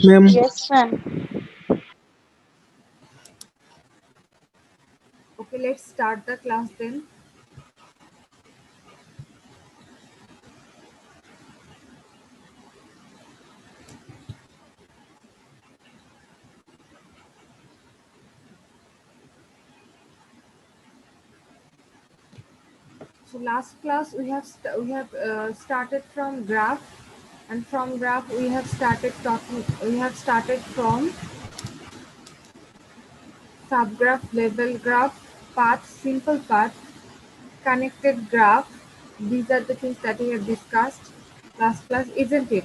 ma'am. Yes, ma'am. Okay, let's start the class then. So last class we have started from graph, and from graph we have started from subgraph, level graph, path, simple path, connected graph. These are the things that we have discussed last class, isn't it?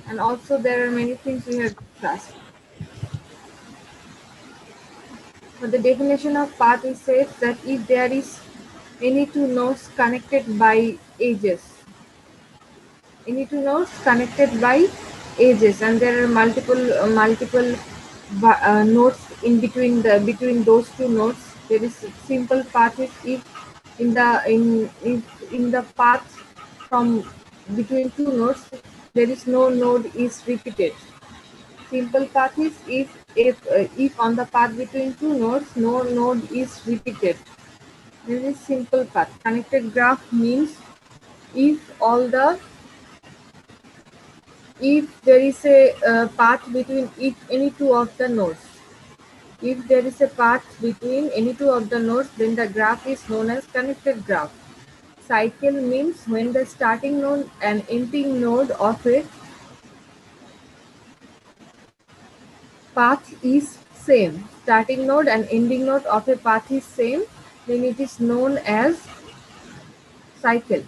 And also there are many things we have discussed. For the definition of path, it says that if there is any two nodes connected by edges, any two nodes connected by edges, and there are multiple nodes in between those two nodes. There is simple path is if in the path from between two nodes there is no node is repeated. Simple path is if on the path between two nodes no node is repeated. This is simple path. Connected graph means if all the if there is a path between any two of the nodes. If there is a path between any two of the nodes, then the graph is known as connected graph. Cycle means when the starting node and ending node of a path is same. Starting node and ending node of a path is same, then it is known as cycle.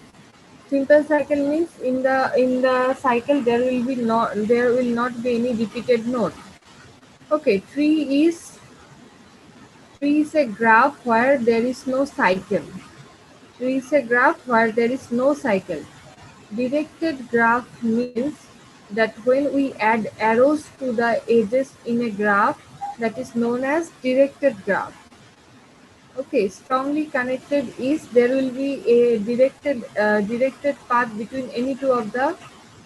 Simple cycle means in the cycle there will not be any repeated node. Okay, tree is a graph where there is no cycle. Tree is a graph where there is no cycle. Directed graph means that when we add arrows to the edges in a graph, that is known as directed graph. Okay, strongly connected is there will be a directed path between any two of the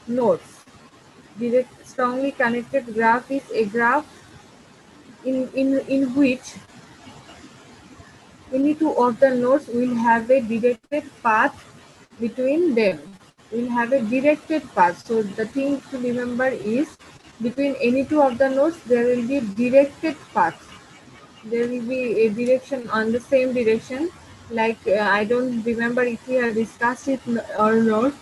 nodes. Strongly connected graph is a graph in which any two of the nodes will have a directed path between them. Will have a directed path. So the thing to remember is between any two of the nodes there will be directed path. There will be a direction on the same direction. Like I don't remember if we have discussed it or not.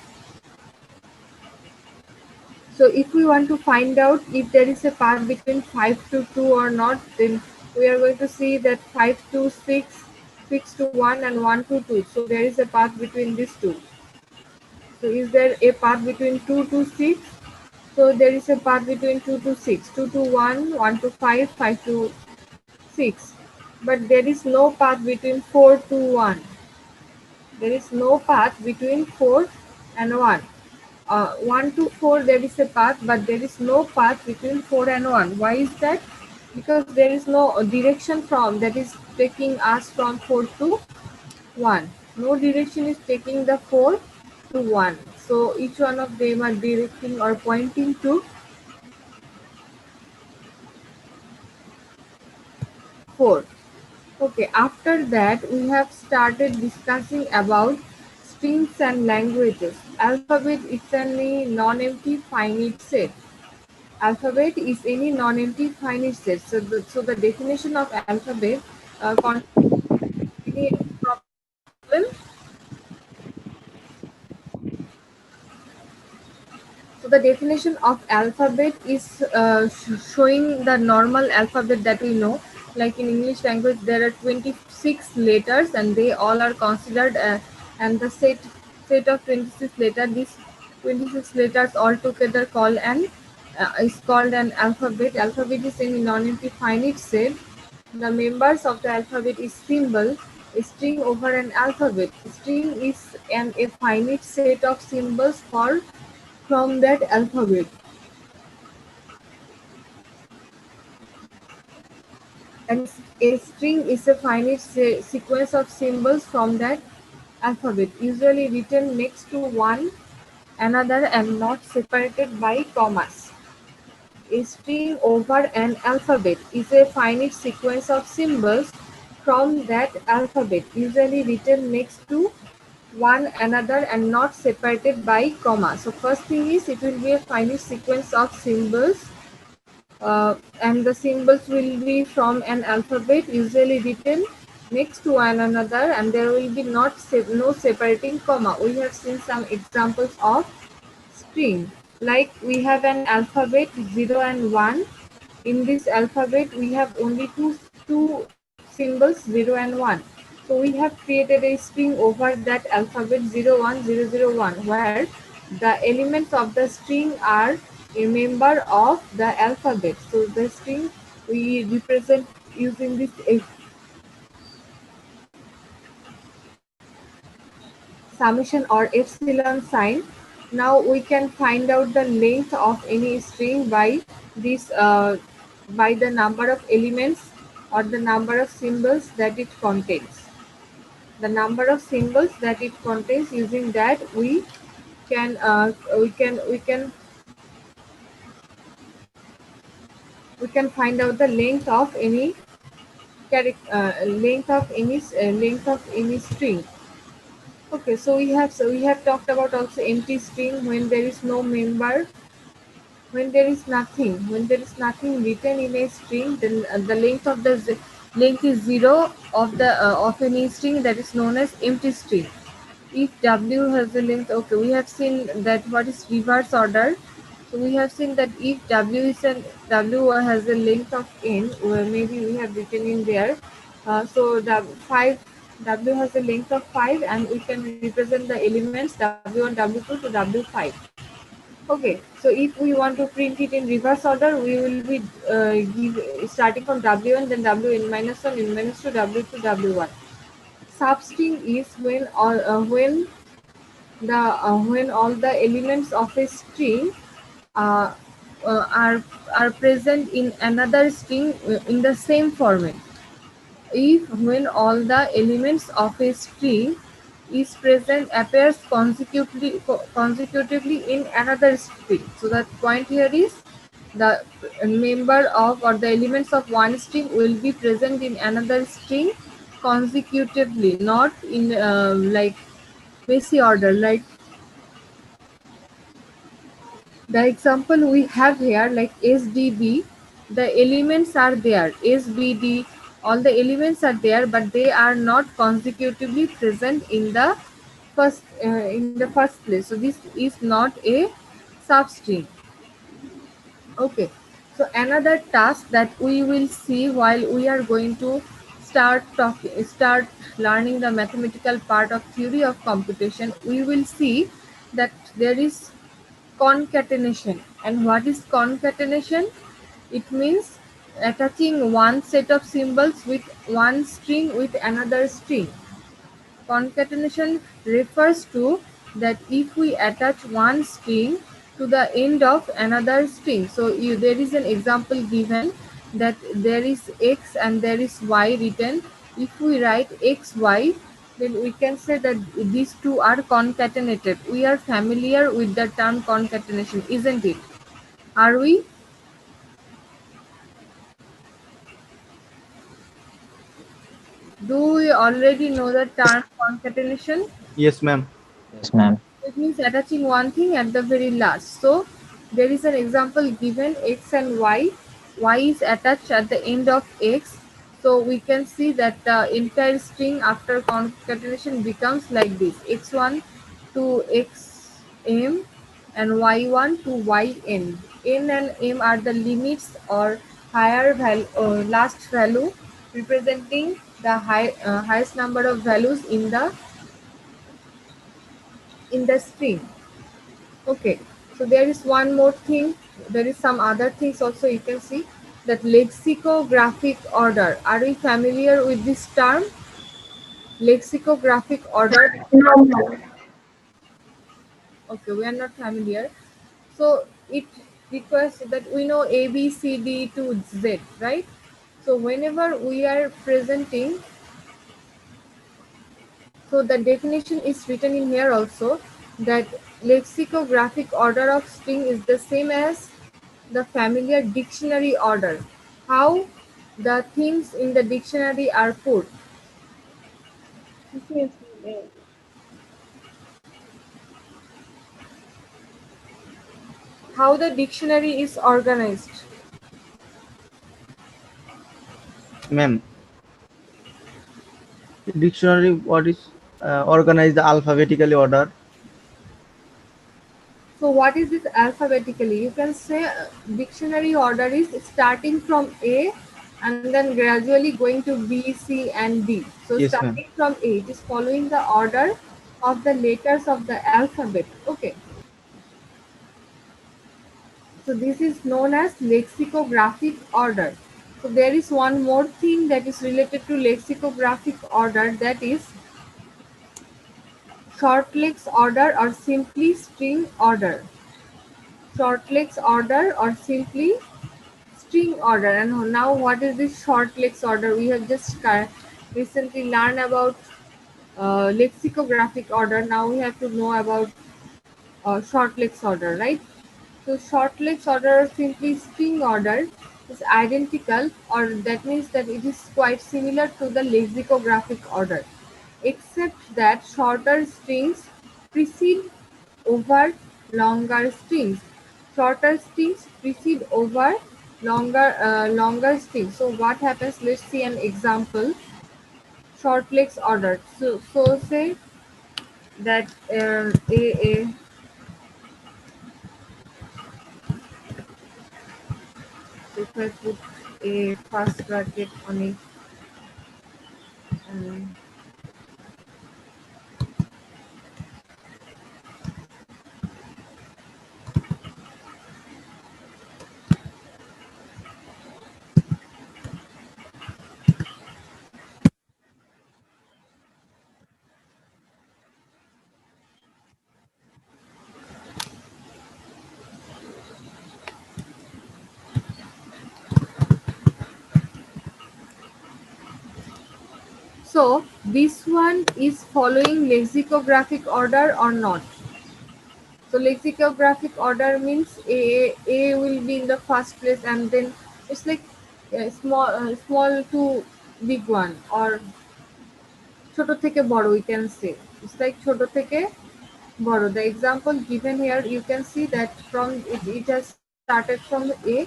So if we want to find out if there is a path between 5 to 2 or not, then we are going to see that 5 to 6, 6 to 1 and 1 to 2. So there is a path between these two. So is there a path between 2 to 6? So there is a path between 2 to 6, 2 to 1, 1 to 5, 5 to 6. But there is no path between 4 to 1. There is no path between 4 and 1. 1 to 4 there is a path, but there is no path between 4 and 1. Why is that? Because there is no direction from that is taking us from 4 to 1. No direction is taking the 4 to 1. So each one of them are directing or pointing to 4. Okay, after that we have started discussing about strings and languages. Alphabet is any non-empty finite set. Alphabet is any non-empty finite set. So the definition of alphabet any problem. So the definition of alphabet is showing the normal alphabet that we know. Like in English language, there are 26 letters, and they all are considered. And the set of 26 letters, these 26 letters all together is called an alphabet. Alphabet is any non-empty finite set. The members of the alphabet is symbol, a string over an alphabet. String is a finite set of symbols for from that alphabet. And a string is a finite sequence of symbols from that alphabet, usually written next to one another and not separated by commas. A string over an alphabet is a finite sequence of symbols from that alphabet, usually written next to one another and not separated by comma. So first thing is it will be a finite sequence of symbols, and the symbols will be from an alphabet usually written next to one another, and there will be no separating comma. We have seen some examples of string, like we have an alphabet 0 and 1. In this alphabet we have only two symbols 0 and 1. So we have created a string over that alphabet 0 1 0 0 1, where the elements of the string are a member of the alphabet. So the string we represent using this summation or epsilon sign. Now we can find out the length of any string by this by the number of elements or the number of symbols that it contains. The number of symbols that it contains, using that can uh, we can we can we can find out the length of any length of any string. Okay, so we have talked about also empty string, when there is no member, when there is nothing written in a string, then the length is zero of the of any string, that is known as empty string. If W has a length, okay, we have seen that what is reverse order. So we have seen that if W has a length of n, or maybe we have written in there. So five W has a length of 5, and we can represent the elements W1 W2 to W5. Okay, so if we want to print it in reverse order, we will be starting from W1, then Wn minus 1, n minus 2, W2, W1. Substring is when all the elements of a string uh, are present in another string in the same format. If when all the elements of a string is present appears consecutively in another string. So the point here is the member of or the elements of one string will be present in another string consecutively, not in like messy order. Like the example we have here, like SDB, the elements are there. SBD, all the elements are there, but they are not consecutively present in the first place. So this is not a substring. Okay. So another task that we will see while we are going to start learning the mathematical part of theory of computation, we will see that there is concatenation. And what is concatenation? It means attaching one set of symbols with one string with another string. Concatenation refers to that if we attach one string to the end of another string. So there is an example given that there is x and there is y written. If we write xy, then we can say that these two are concatenated. We are familiar with the term concatenation, isn't it? Are we? Do we already know the term concatenation? Yes, ma'am. Yes, ma'am. It means attaching one thing at the very last. So there is an example given, x and y. Y is attached at the end of x. So we can see that the entire string after concatenation becomes like this: x1 to xm and y1 to yn. N and m are the limits or higher value or last value, representing the highest number of values in the string. Okay, so there is one more thing. There is some other things also you can see, that lexicographic order. Are we familiar with this term? Lexicographic order. Okay, we are not familiar. So it requires that we know A, B, C, D to Z, right? So whenever we are presenting, so the definition is written in here also, that lexicographic order of string is the same as the familiar dictionary order. How the things in the dictionary are put. Yes, ma'am. How the dictionary is organized. Ma'am, dictionary what is organized alphabetically order. So what is this alphabetically? You can say dictionary order is starting from A and then gradually going to B, C and D. So Yes, ma'am. starting from A, it is following the order of the letters of the alphabet. Okay. So this is known as lexicographic order. So there is one more thing that is related to lexicographic order, that is shortlex order or simply string order. Shortlex order or simply string order. And now what is this shortlex order? We have just recently learned about lexicographic order. Now we have to know about shortlex order, right? So shortlex order or simply string order is identical, or that means that it is quite similar to the lexicographic order, except that shorter strings precede over longer strings. Shorter strings precede over longer strings. So what happens? Let's see an example. Shortlex order. So say that a if I put a first bracket on it, um, so this one is following lexicographic order or not? So lexicographic order means A will be in the first place, and then it's like small to big one, or ছোট থেকে বড়, we can say. It's like ছোট থেকে বড়. The example given here, you can see that from it has started from A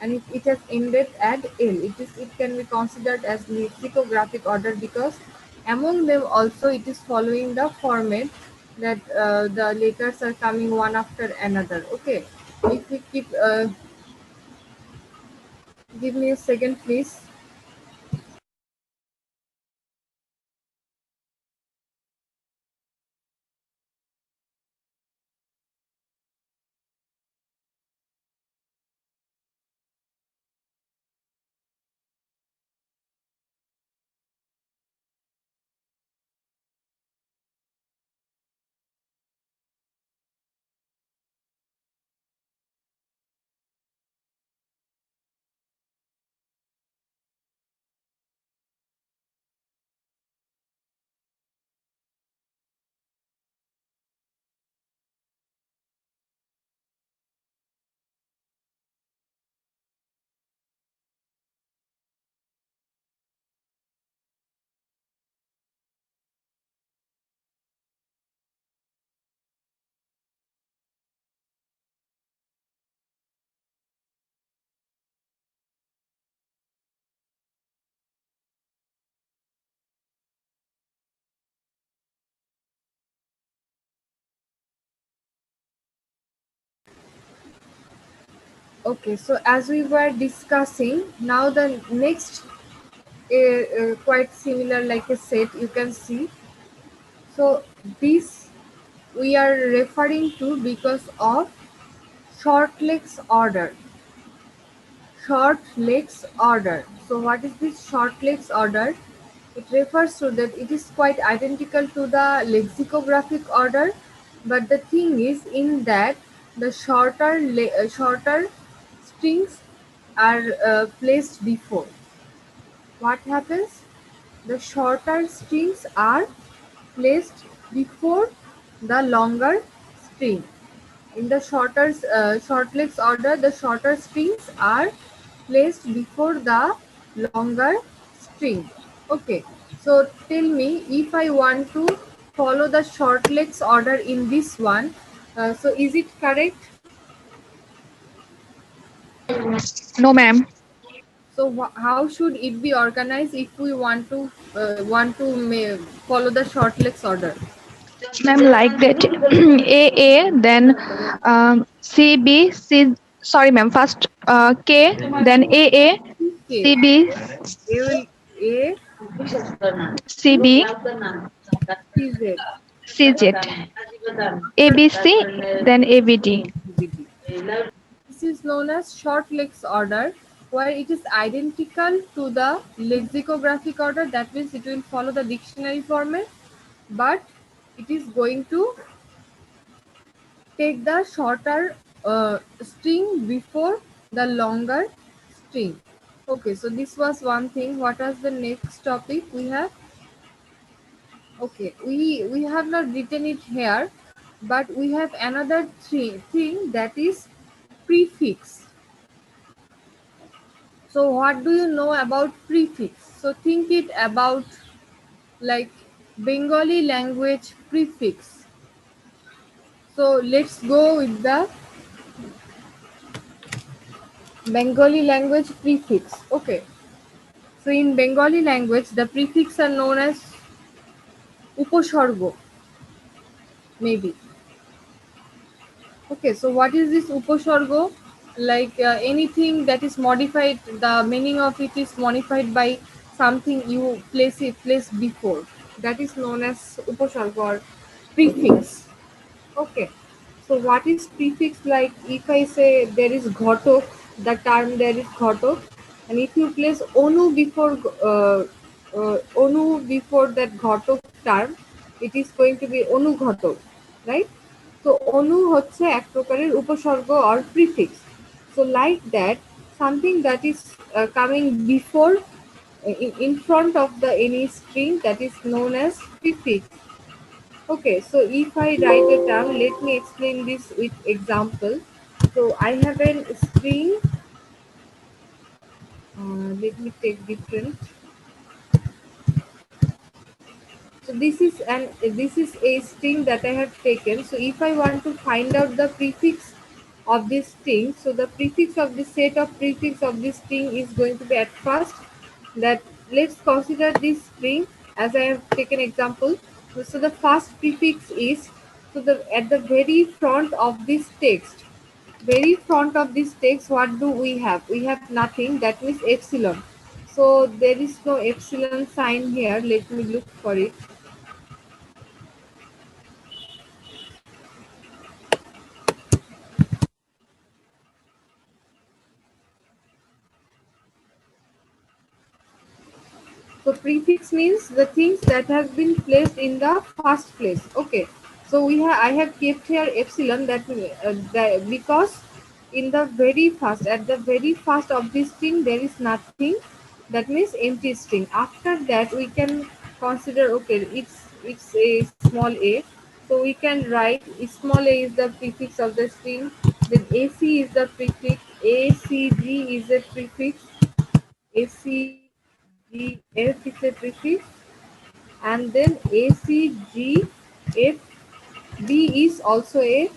and it has ended at L. It can be considered as lexicographic order because among them also it is following the format that the letters are coming one after another. Okay. If we keep give me a second, please. Okay, so as we were discussing, now the next quite similar like a set you can see. So this we are referring to because of short legs order. Short legs order. So what is this short legs order? It refers to that it is quite identical to the lexicographic order, but the thing is in that the shorter strings are placed before. What happens? The shorter strings are placed before the longer string. In the short legs order, the shorter strings are placed before the longer string. Okay, so tell me, if I want to follow the short legs order in this one, so is it correct? No, ma'am. So how should it be organized if we want to follow the short legs order? Ma'am, like that. A, then C, B, C. Sorry, ma'am. First K, then A, Okay, C, B, A will A, C, B, C, Z, C, Z. A, B, C, then A, B, D. B, D. This is known as short legs order, where it is identical to the lexicographic order. That means it will follow the dictionary format, but it is going to take the shorter string before the longer string. Okay, so this was one thing. What was the next topic we have? Okay, we have not written it here, but we have another thing, that is prefix. So what do you know about prefix? So think it about like Bengali language prefix. So let's go with the Bengali language prefix. Okay. So in Bengali language, the prefix are known as upasargo, maybe. Okay, so what is this upasargo? Like anything that is modified, the meaning of it is modified by something you place before. That is known as upasargo or prefix. Okay. So what is prefix? Like if I say there is ghatok, the term there is ghatok, and if you place onu before that ghatok term, it is going to be onughatok, right? So onu হচ্ছে এক প্রকারের উপসর্গ or prefix. So like that, something that is coming before in front of the any string, that is known as prefix. Okay, so if I write a term, let me explain this with example. So I have a string. Let me take different. So this is a string that I have taken. So if I want to find out the prefix of this string, so the prefix of the set of prefix of this string is going to be at first that, let's consider this string as I have taken example. So the first prefix is, so the at the very front of this text, what do we have? We have nothing, that means epsilon. So there is no epsilon sign here. Let me look for it. So prefix means the things that have been placed in the first place. Okay. So I have kept here epsilon, because in the very first, at the very first of this string there is nothing. That means empty string. After that we can consider, okay, it's a small a. So we can write small a is the prefix of the string. Then AC is the prefix. ACG is a prefix. ACGF is a prefix, and then ACGFB is also a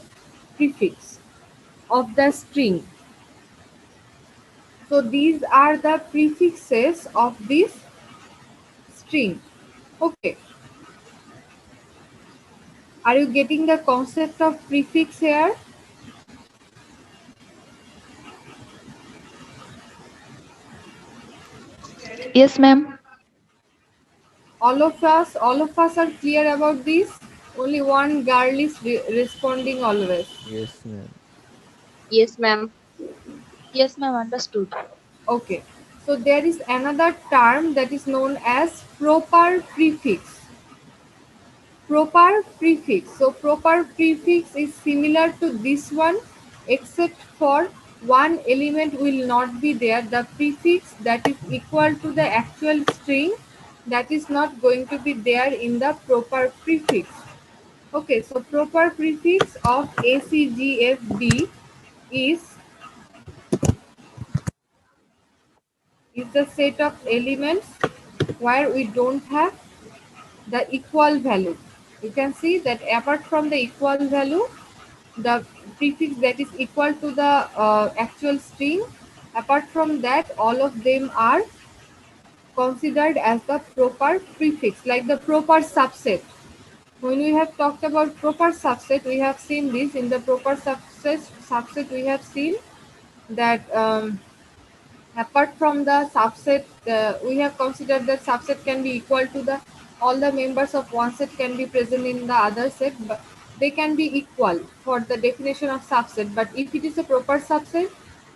prefix of the string. So these are the prefixes of this string. Okay, are you getting the concept of prefix here? Yes, ma'am. All of us are clear about this. Only one girl is responding always. Yes, ma'am. Yes, ma'am. Yes, ma'am. Understood. Okay, so there is another term that is known as proper prefix. Proper prefix. So proper prefix is similar to this one, except for one element will not be there. The prefix that is equal to the actual string, that is not going to be there in the proper prefix. Okay, so proper prefix of ACGFD is the set of elements where we don't have the equal value. You can see that apart from the equal value, the prefix that is equal to the actual string, apart from that, all of them are considered as the proper prefix, like the proper subset. When we have talked about proper subset, we have seen this. In the proper subset we have seen that apart from the subset, we have considered that subset can be equal to the all the members of one set can be present in the other set, but they can be equal for the definition of subset. But if it is a proper subset,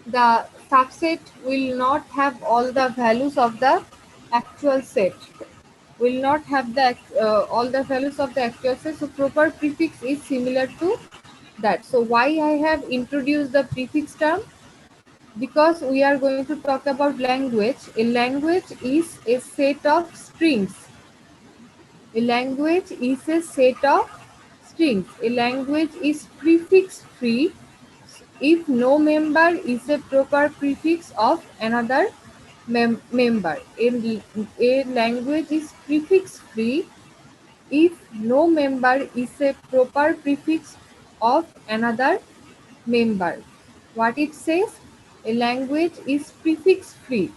the subset will not have all the values of the actual set, will not have the all the values of the actual set. So proper prefix is similar to that. So why I have introduced the prefix term? Because we are going to talk about language. A language is a set of strings. A language is a set of strings. A language is prefix free if no member is a proper prefix of another member. A language is prefix free if no member is a proper prefix of another member. What it says? A language is prefix free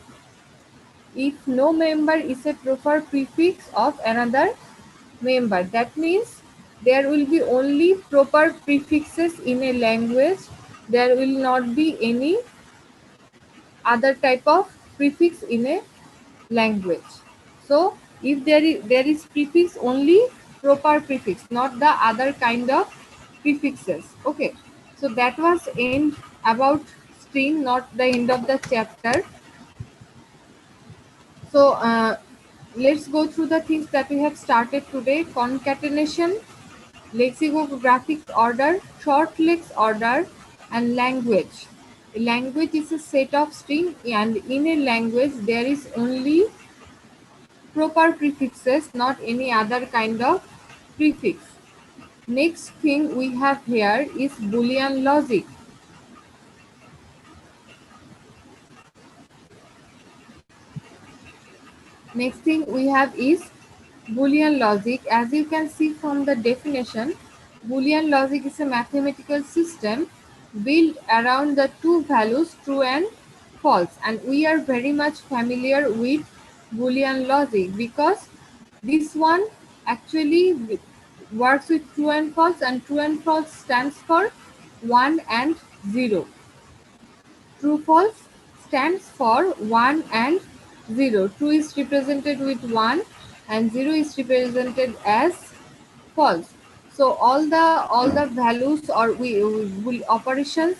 if no member is a proper prefix of another member. That means there will be only proper prefixes in a language. There will not be any other type of prefix in a language. So if there is prefix, only proper prefix, not the other kind of prefixes. Okay, so that was end about string, not the end of the chapter. So let's go through the things that we have started today: concatenation, lexicographic order, short lex order, and language. A language is a set of string, and in a language there is only proper prefixes, not any other kind of prefix. Next thing we have here is Boolean logic. Next thing we have is Boolean logic. As you can see from the definition, Boolean logic is a mathematical system built around the two values true and false, and we are very much familiar with Boolean logic because this one actually works with true and true and false stands for 1 and 0. True false stands for 1 and 0. True is represented with 1 and 0 is represented as false. So all the values or we operations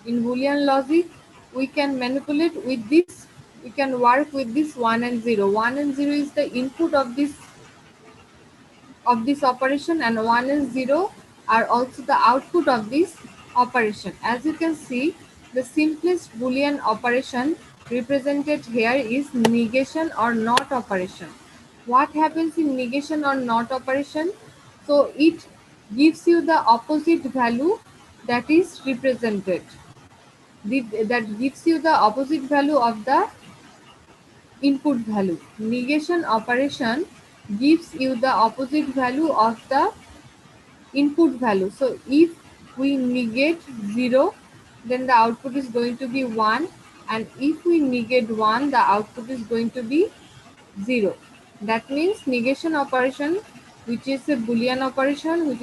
in Boolean logic, we can manipulate with this, we can work with this 1 and 0. 1 and 0 is the input of this operation, and 1 and 0 are also the output of this operation. As you can see, the simplest Boolean operation represented here is negation or not operation. What happens in negation or not operation? So it gives you the opposite value that is represented. That gives you the opposite value of the input value. Negation operation gives you the opposite value of the input value. So if we negate 0, then the output is going to be 1, and if we negate 1, the output is going to be 0. That means negation operation, which is a Boolean operation,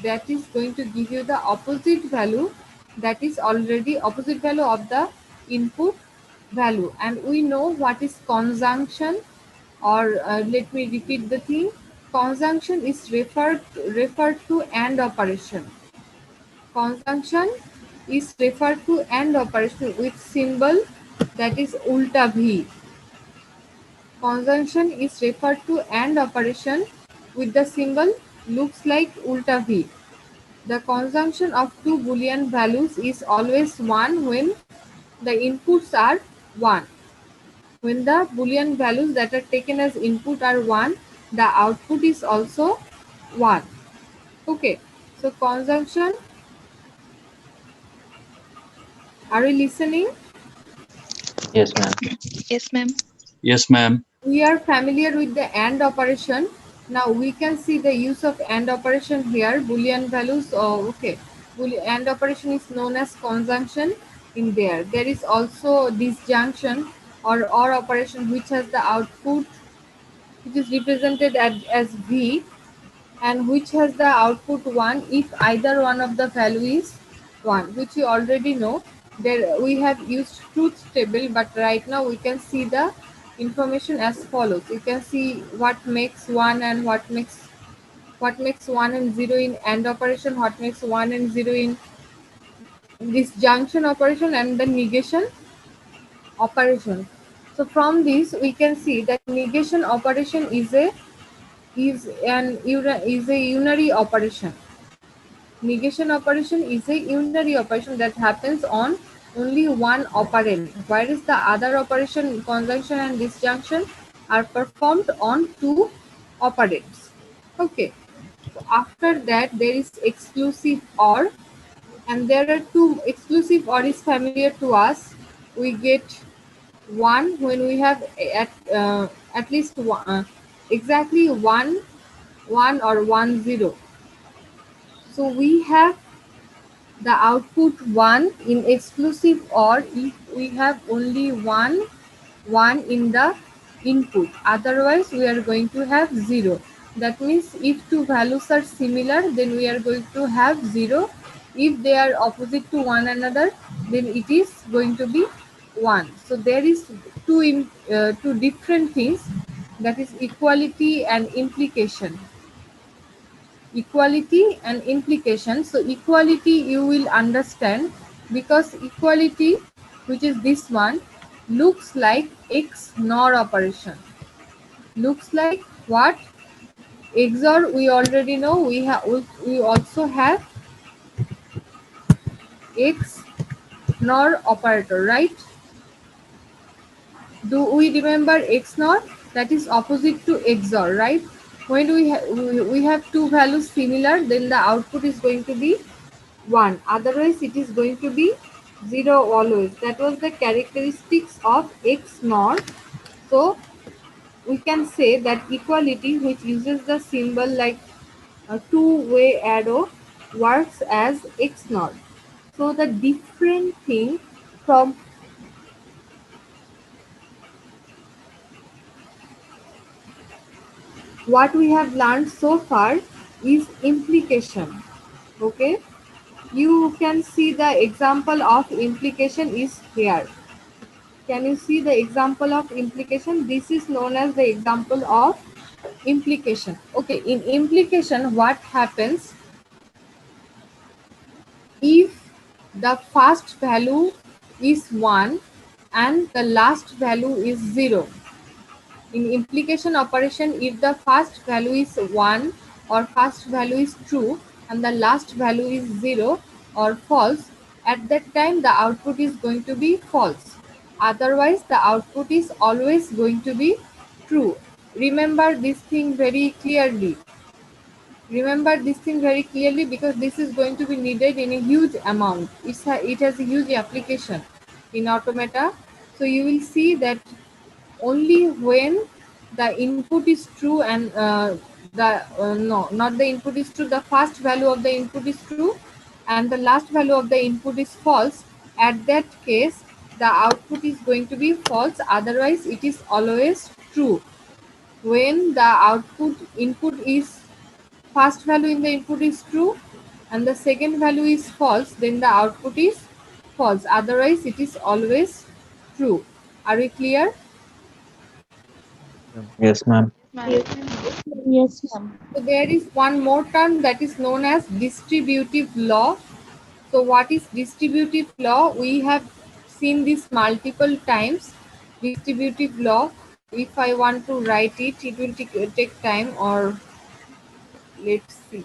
that is going to give you the opposite value, that is already opposite value of the input value. And we know what is conjunction, or let me repeat the thing. Conjunction is referred to AND operation. Conjunction is referred to AND operation with symbol that is ulta V. Conjunction is referred to AND operation with the symbol looks like ulta V. The conjunction of two Boolean values is always 1 when the inputs are 1. When the Boolean values that are taken as input are 1, the output is also 1. Okay, so conjunction, are you listening? Yes, ma'am. Yes, ma'am. Yes, ma'am. We are familiar with the AND operation. Now we can see the use of AND operation here. Boolean values. Oh, okay. AND operation is known as conjunction in there. There is also disjunction or operation which has the output which is represented as V and which has the output 1 if either one of the value is 1, which you already know. There we have used truth table, but right now we can see the information as follows. You can see what makes 1 and what makes 1 and 0 in AND operation, what makes 1 and 0 in disjunction operation, and the negation operation. So from this we can see that negation operation is a unary operation. Negation operation is a unary operation that happens on only one operand, whereas the other operation, conjunction and disjunction, are performed on two operands. Okay. So after that, there is exclusive OR, and there are two. Exclusive OR is familiar to us. We get one when we have at least one, exactly one or 1 0. So we have the output 1 in exclusive OR if we have only one in the input, otherwise we are going to have 0. That means if two values are similar, then we are going to have 0. If they are opposite to one another, then it is going to be 1. So there is two different things, that is equality and implication. Equality and implication. So equality you will understand, because equality, which is this one, looks like X NOR operation. Looks like what? XOR we already know. We also have X NOR operator, right? Do we remember X NOR? That is opposite to XOR, right? When we have two values similar, then the output is going to be 1, otherwise it is going to be 0 always. That was the characteristics of X NOR. So we can say that equality, which uses the symbol like a two-way arrow, works as X NOR. So the different thing from what we have learned so far is implication. Okay, you can see the example of implication is here. Can you see the example of implication? This is known as the example of implication. Okay, in implication, what happens if the first value is 1 and the last value is 0? In implication operation, if the first value is 1 or first value is true and the last value is 0 or false, at that time the output is going to be false. Otherwise, the output is always going to be true. Remember this thing very clearly. Remember this thing very clearly, because this is going to be needed in a huge amount. It has a huge application in automata. So you will see that only when the input is true and the no, not the input is true, the first value of the input is true and the last value of the input is false, at that case the output is going to be false, otherwise it is always true. When the output input is first value in the input is true and the second value is false, then the output is false, otherwise it is always true. Are we clear? Yes, ma'am. Yes, ma'am. So there is one more term that is known as distributive law. So what is distributive law? We have seen this multiple times. Distributive law. If I want to write it, it will take time, or let's see.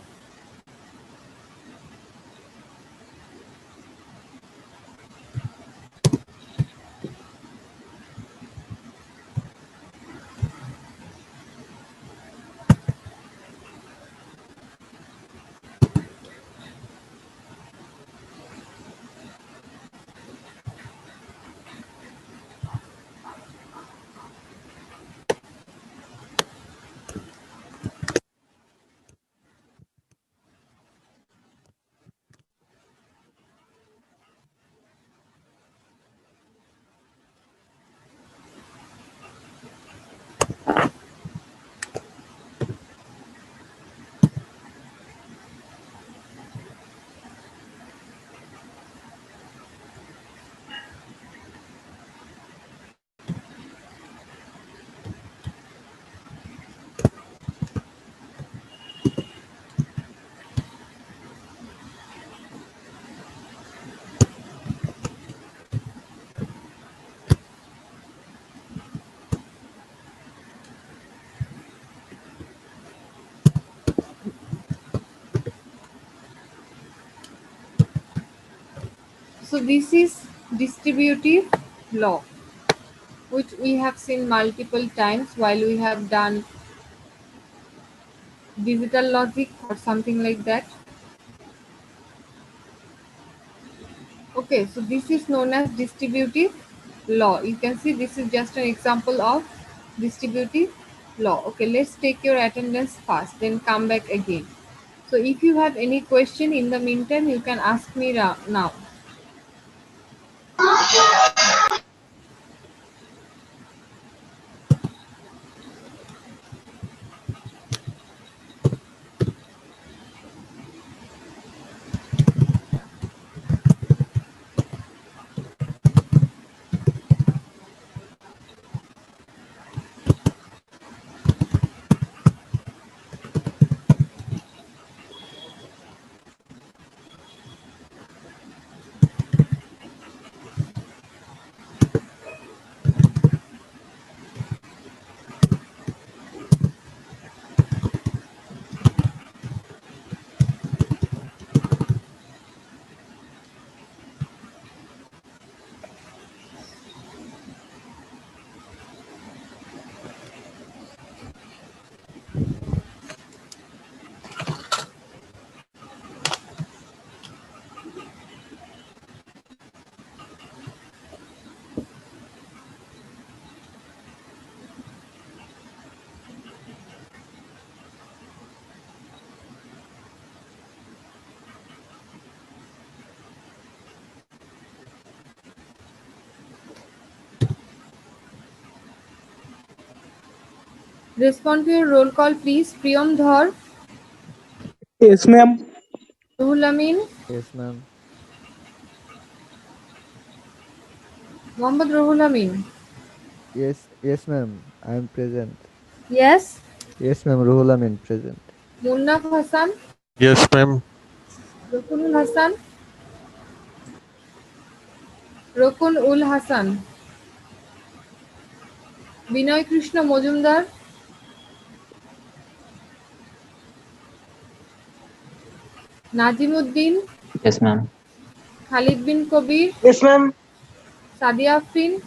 So this is distributive law, which we have seen multiple times while we have done digital logic or something like that. Okay, so this is known as distributive law. You can see this is just an example of distributive law. Okay, let's take your attendance first, then come back again. So if you have any question in the meantime, you can ask me now. Respond to your roll call, please. Priyam Dhar, Yes, ma'am. Ruhul Amin, Yes, ma'am. Mohammad Ruhul Amin. Yes, ma'am. I am present. Yes. Yes, ma'am. Ruhul Amin present. Munnaf Hassan, Yes, ma'am. Rukunul Hassan, Rukun ul Hassan, Binoy Krishna Mojumdar, Najimuddin, Yes, ma'am. Khalid bin Kobir, Yes, ma'am. Sadia Afrin,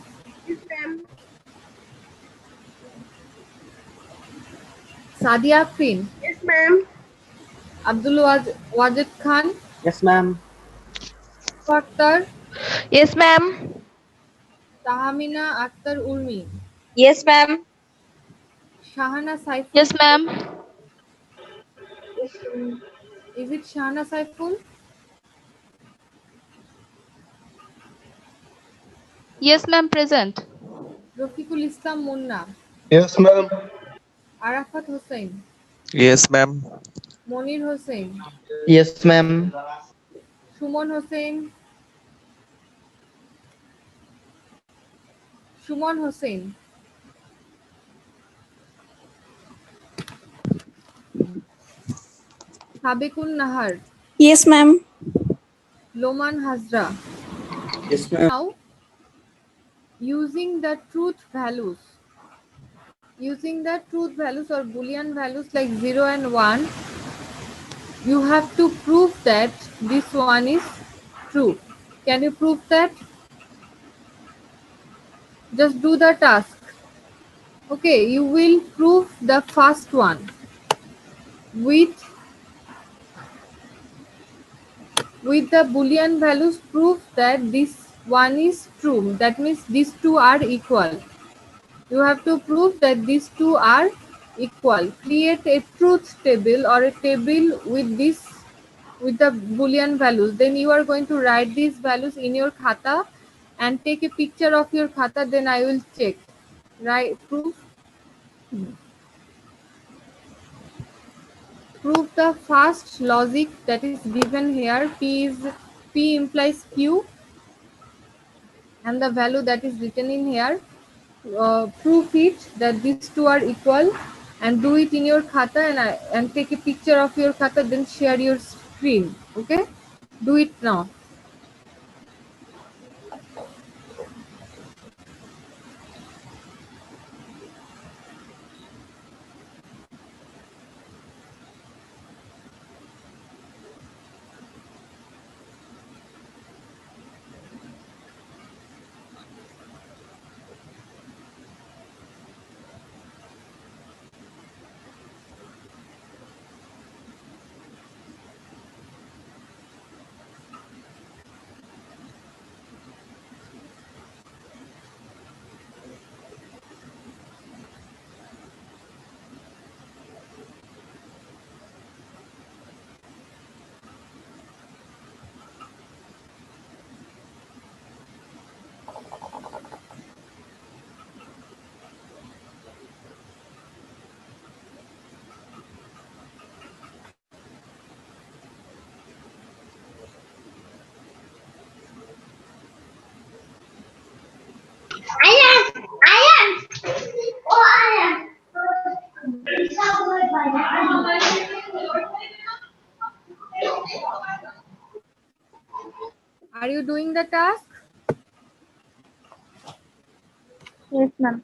Sadia Afrin, Yes, ma'am. Abdul Wajid Khan, Yes, ma'am. Akhtar, Yes, ma'am. Tahamina Akhtar Urmi, Yes, ma'am. Shahana Saiful. Yes, ma'am. Is it Shahana Saiful? Yes, ma'am, present. Rafiqul Islam Munna, Yes, ma'am. Arafat Hussain, Yes, ma'am. Monir Hussain, Yes, ma'am. Shumon Hussain, Shumon Hussain, Sabekun Nahar, Yes, ma'am. Loman Hazra. Yes, ma'am. Now, using the truth values or boolean values like 0 and 1, you have to prove that this one is true. Can you prove that? Just do the task. Okay, you will prove the first one with the boolean values. Prove that this one is true. That means these two are equal. You have to prove that these two are equal. Create a truth table or a table with the boolean values. Then you are going to write these values in your khata and take a picture of your khata. Then I will check. Right? Prove the first logic that is given here. P implies Q, and the value that is written in here. Prove it that these two are equal and do it in your khata, and take a picture of your khata, then share your screen. Okay, do it now. Are you doing the task? Yes, ma'am.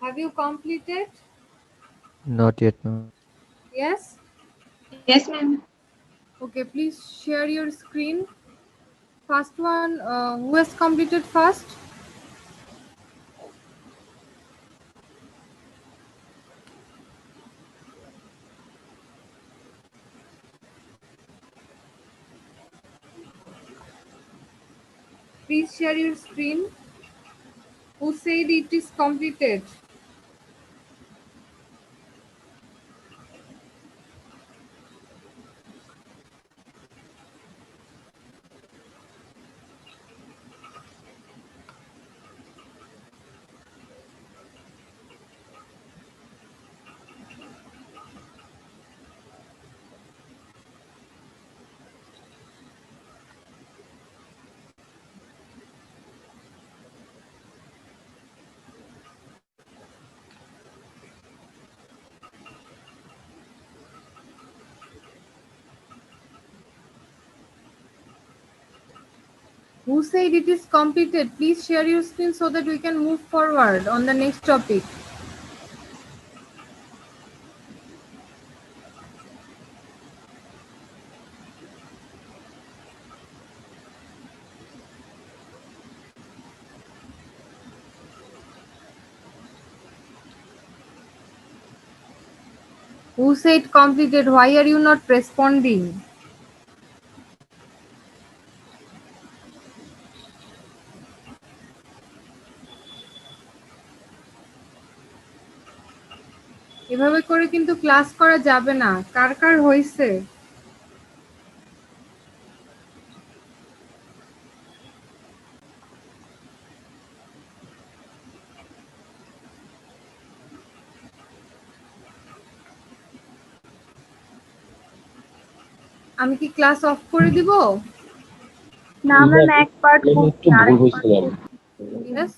Have you completed? Not yet, ma'am. Yes? Yes, ma'am. Okay, please share your screen. First one, who has completed first? Please share your screen. Who said it is completed? Who said it is completed? Please share your screen so that we can move forward on the next topic. Who said completed? Why are you not responding? এভাবে করে কিন্তু class করা যাবে না। কার কার হইছে? আমি কি class of করে দিব? না ম্যাম, এক পার্ট একটু ভুল হয়েছিল। Yes?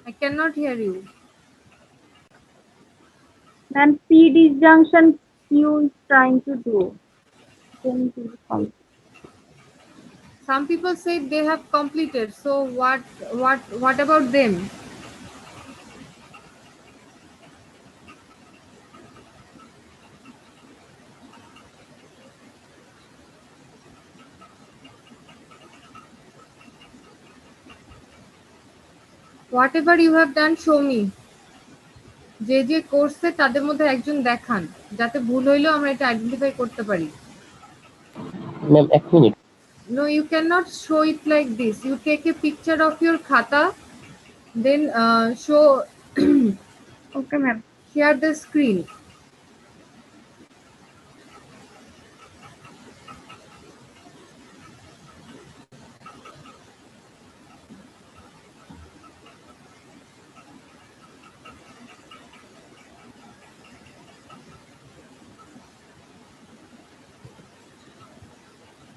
I cannot hear you. Ma'am, P disjunction Q is trying to do. Then it will come. Some people said they have completed. So what about them? Whatever you have done, show me. যে যে করছে তাদের মধ্যে একজন দেখান, যাতে ভুল হইলেও আমরা এটা আইডেন্টিফাই করতে পারি। ম্যাম এক minute. No, you cannot show it like this. You take a picture of your khata, then show Okay, ma'am. share the screen.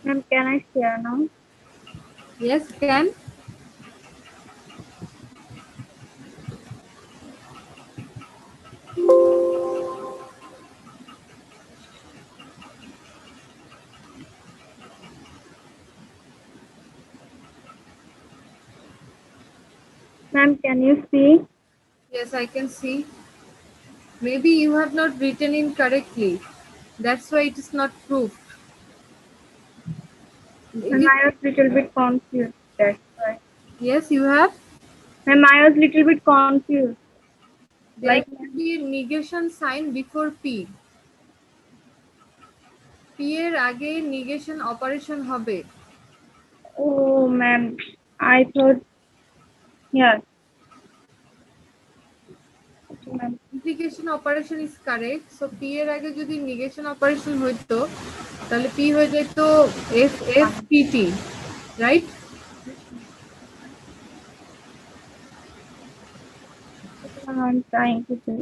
Ma'am, can I share now? Yes, can. Ma'am, can you see? Yes, I can see. Maybe you have not written in correctly. That's why it is not proved. It Ma'am, is, I was little bit confused. That's why. yes, you have. Ma'am, I was little bit confused. There Like, should be a negation sign before P. P এর আগে negation operation হবে. oh, ma'am, I thought, yes. Okay, ma'am. Implication operation is correct. So P এর আগে যদি negation operation হইতো তাহলে P হয়ে যেত FFPT, right? Ma'am, I'm trying to do.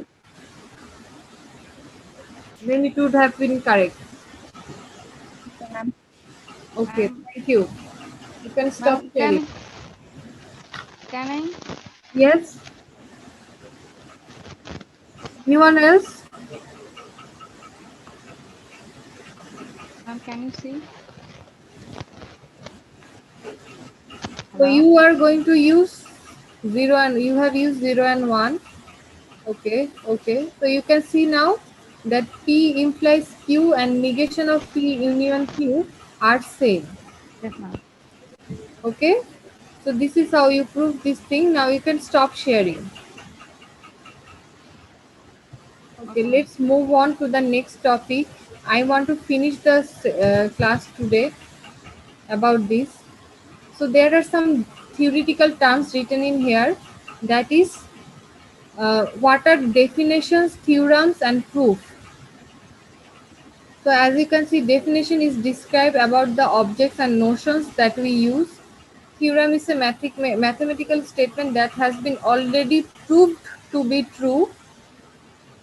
Then it would have been correct. Okay, ma'am. Okay, thank you. You can stop Ma'am, sharing. can I? Yes. Anyone else? Ma'am, can you see? So you are going to use 0 and you have used 0 and 1. Okay, okay. So you can see now that P implies Q and negation of P union Q are same. Yes, ma'am. Okay. So this is how you prove this thing. Now you can stop sharing. Okay, let's move on to the next topic. I want to finish the class today about this. So there are some theoretical terms written in here, that is what are definitions, theorems and proof. So as you can see, definition is describe about the objects and notions that we use. Theorem is a mathematical statement that has been already proved to be true.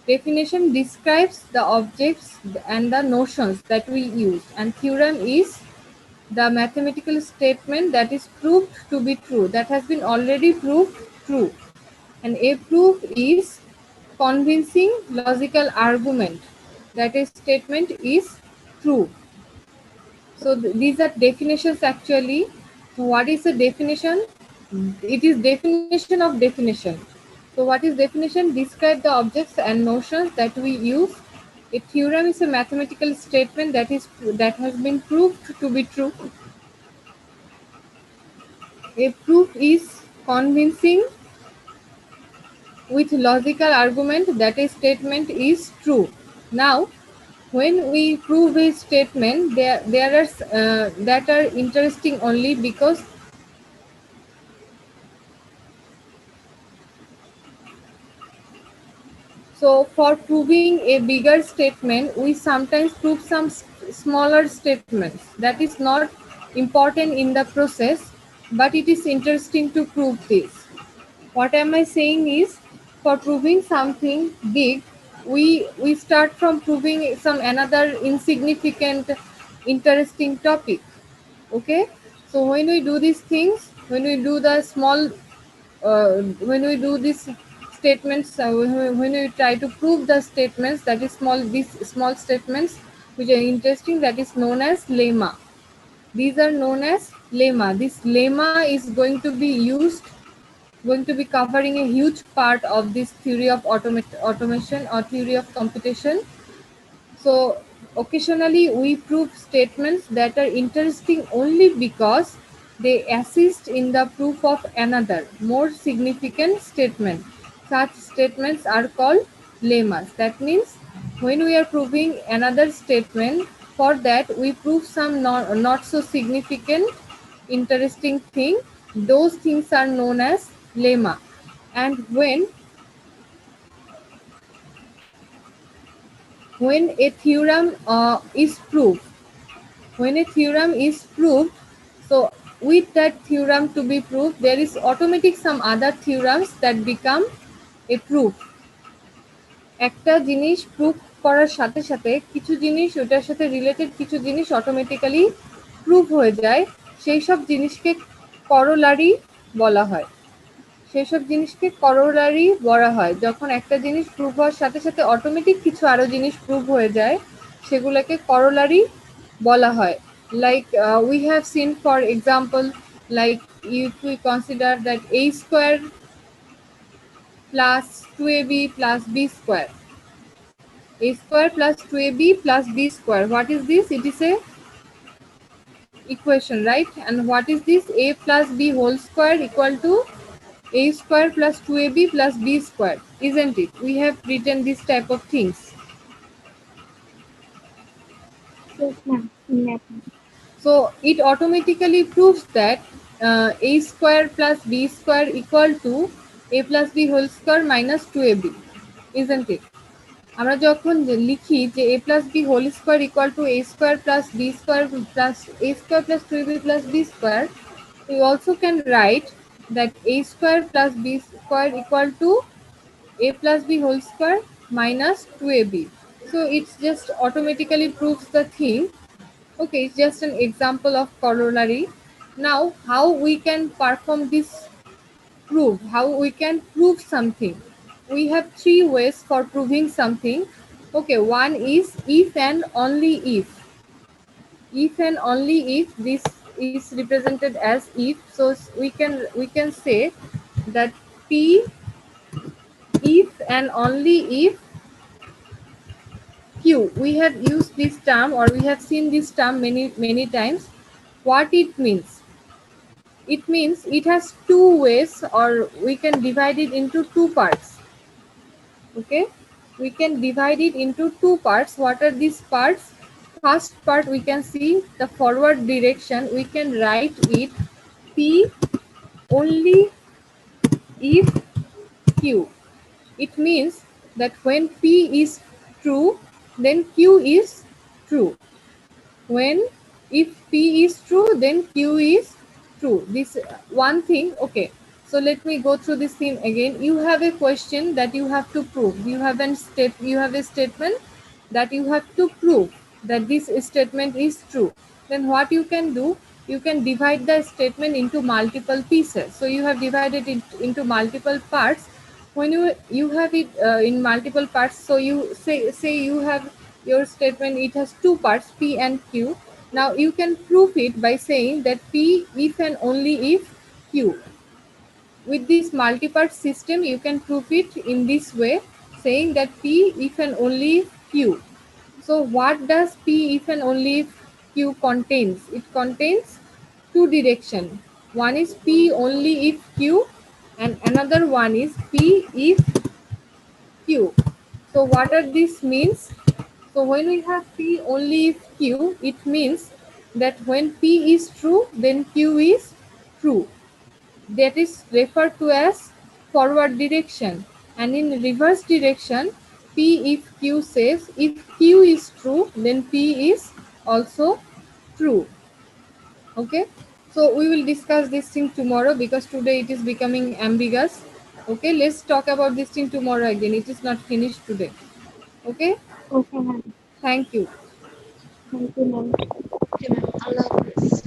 Definition describes the objects and the notions that we use, and theorem is the mathematical statement that is proved to be true, that has been already proved true. And a proof is convincing logical argument that a statement is true. So these are definitions actually. So what is a definition? It is definition of definition. So what is definition? Describe the objects and notions that we use. A theorem is a mathematical statement that has been proved to be true. A proof is convincing with logical argument that a statement is true. Now, when we prove a statement, there are that are interesting only because so for proving a bigger statement, we sometimes prove some smaller statements. That is not important in the process, but it is interesting to prove this. What am I saying is, for proving something big, we start from proving some another insignificant, interesting topic. Okay, so when we do these things, when we do the small, when we do these statements, when we try to prove the statements that is small, these small statements which are interesting, that is known as lemma. These are known as lemma. This lemma is going to be used, going to be covering a huge part of this theory of automation or theory of computation. So occasionally we prove statements that are interesting only because they assist in the proof of another more significant statement. Such statements are called lemmas. That means when we are proving another statement, for that we prove some not so significant interesting thing. Those things are known as lemma. And when a theorem is proved, when a theorem is proved, so with that theorem to be proved, there is automatic some other theorems that become a proof. একটা জিনিস prove করার সাথে সাথে কিছু জিনিস ওটার সাথে related কিছু জিনিস অটোমেটিক্যালি প্রুভ হয়ে যায় সেই সব জিনিসকে করোলারি বলা হয়। সেই সব জিনিসকে করোলারি বলা হয়। যখন একটা জিনিস প্রুভ হওয়ার সাথে সাথে অটোমেটিক কিছু আরো জিনিস প্রুভ হয়ে যায়, সেগুলোকে করোলারি বলা হয়। Like we have seen, for example, like if we consider that a square plus 2ab plus b square, a square plus 2ab plus b square, what is this? It is a equation, right? And what is this? A plus b whole square equal to a square plus 2ab plus b square, isn't it? We have written this type of things. Yes, ma'am. Yes, ma'am. So it automatically proves that a square plus b square equal to a plus b whole square minus 2ab, isn't it? আমরা যখন লিখি যে a plus b whole square equal to a square plus b square plus a square plus 2ab plus b square, we also can write that a square plus b square equal to a plus b whole square minus 2ab. So it's just automatically proves the thing. Okay, it's just an example of corollary. Now, how we can perform this proof, how we can prove something? We have three ways for proving something. Okay, one is if and only if. If and only if, this is represented as if. So we can say that P if and only if Q. We have used this term, or we have seen this term many times. What it means? It means it has two ways, or we can divide it into two parts. Okay, we can divide it into two parts. What are these parts? First part, we can see the forward direction. We can write it P only if Q. It means that when P is true, then Q is true. When if P is true, then Q is true. This one thing. Okay, so let me go through this thing again. You have a question that you have to prove. You have a statement that you have to prove that this statement is true. Then what you can do, you can divide the statement into multiple pieces. So you have divided it into multiple parts. When you have it in multiple parts, so you say you have your statement, it has two parts, P and Q. Now you can prove it by saying that P if and only if Q. With this multi-part system, you can prove it in this way, saying that P if and only if Q. So what does P if and only if Q contains? It contains two direction. One is P only if Q, and another one is P if Q. So what are these means? So when we have P only if Q, it means that when P is true, then Q is true. That is referred to as forward direction. And in reverse direction, P if Q says if Q is true, then P is also true. Okay, so we will discuss this thing tomorrow, because today it is becoming ambiguous. Okay, let's talk about this thing tomorrow again. It is not finished today. Okay, Okay, ma'am. thank you. Thank you, ma'am. Allah Hafiz.